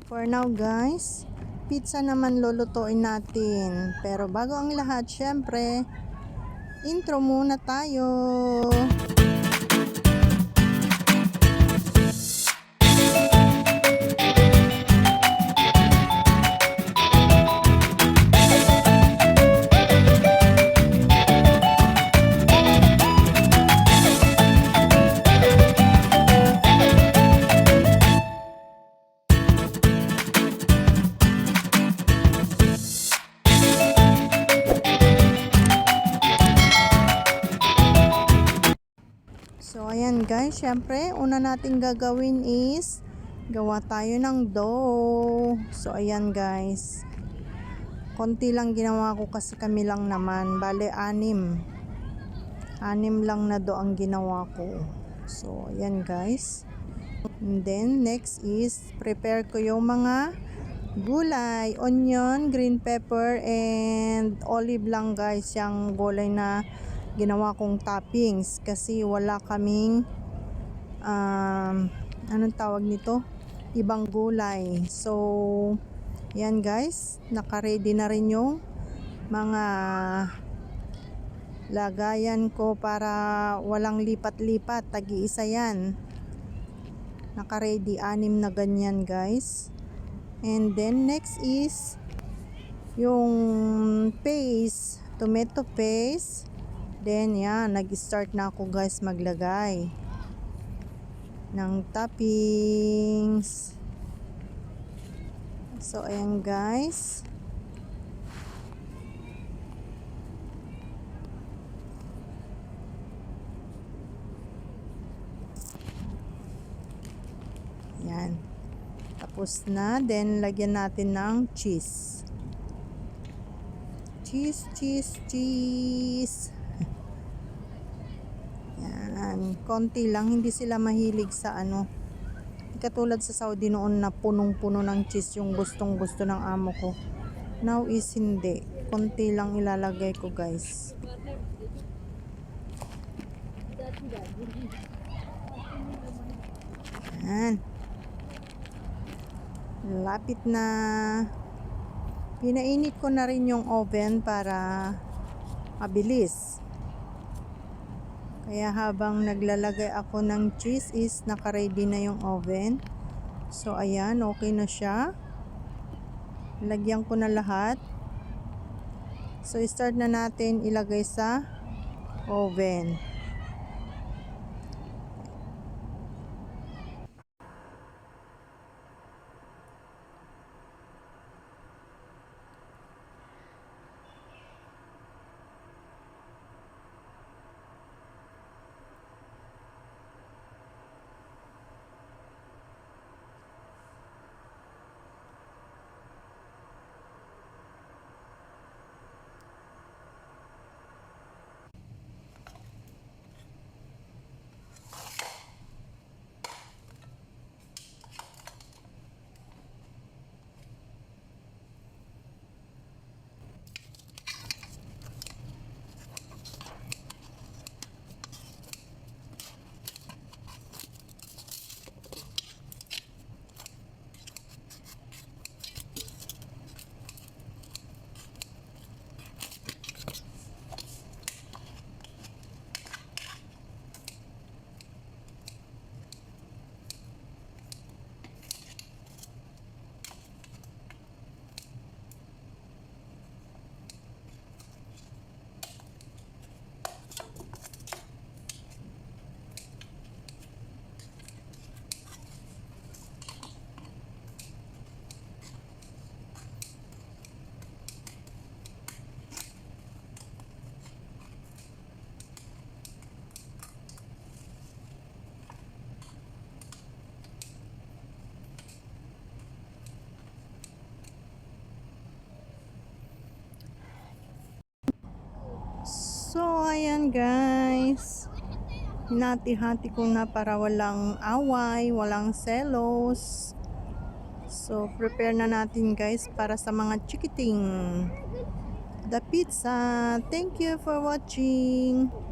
For now guys, pizza naman lulutuin natin. Pero bago ang lahat, syempre, intro muna tayo. So ayan guys, syempre una nating gagawin is gawa tayo ng dough. So ayan guys, konti lang ginawa ko kasi kami lang naman, bale 6 lang na dough ang ginawa ko. So ayan guys, and then next is prepare ko yung mga gulay, onion, green pepper, and olive lang guys, yung gulay na ginawa kong toppings kasi wala kaming anong tawag nito, ibang gulay. So yan guys, naka-ready na rin yung mga lagayan ko para walang lipat-lipat, tagi-isa yan, naka-ready 6 na ganyan guys. And then next is yung paste, tomato paste. Then yan, nag-start na ako guys maglagay ng toppings. So ayan guys, yan, tapos na. Then lagyan natin ng cheese. Yan, konti lang, hindi sila mahilig sa ano, katulad sa Saudi noon na punong-puno ng cheese yung gustong gusto ng amo ko. Now is hindi, konti lang ilalagay ko guys. Yan, lapit na. Pinainit ko na rin yung oven para mabilis. Kaya habang naglalagay ako ng cheese is naka-ready na yung oven. So ayan, okay na siya. Lagyan ko na lahat. So start na natin ilagay sa oven. So ayan guys, hinati-hati ko na para walang away, walang selos. So prepare na natin guys para sa mga chikiting, the pizza. Thank you for watching.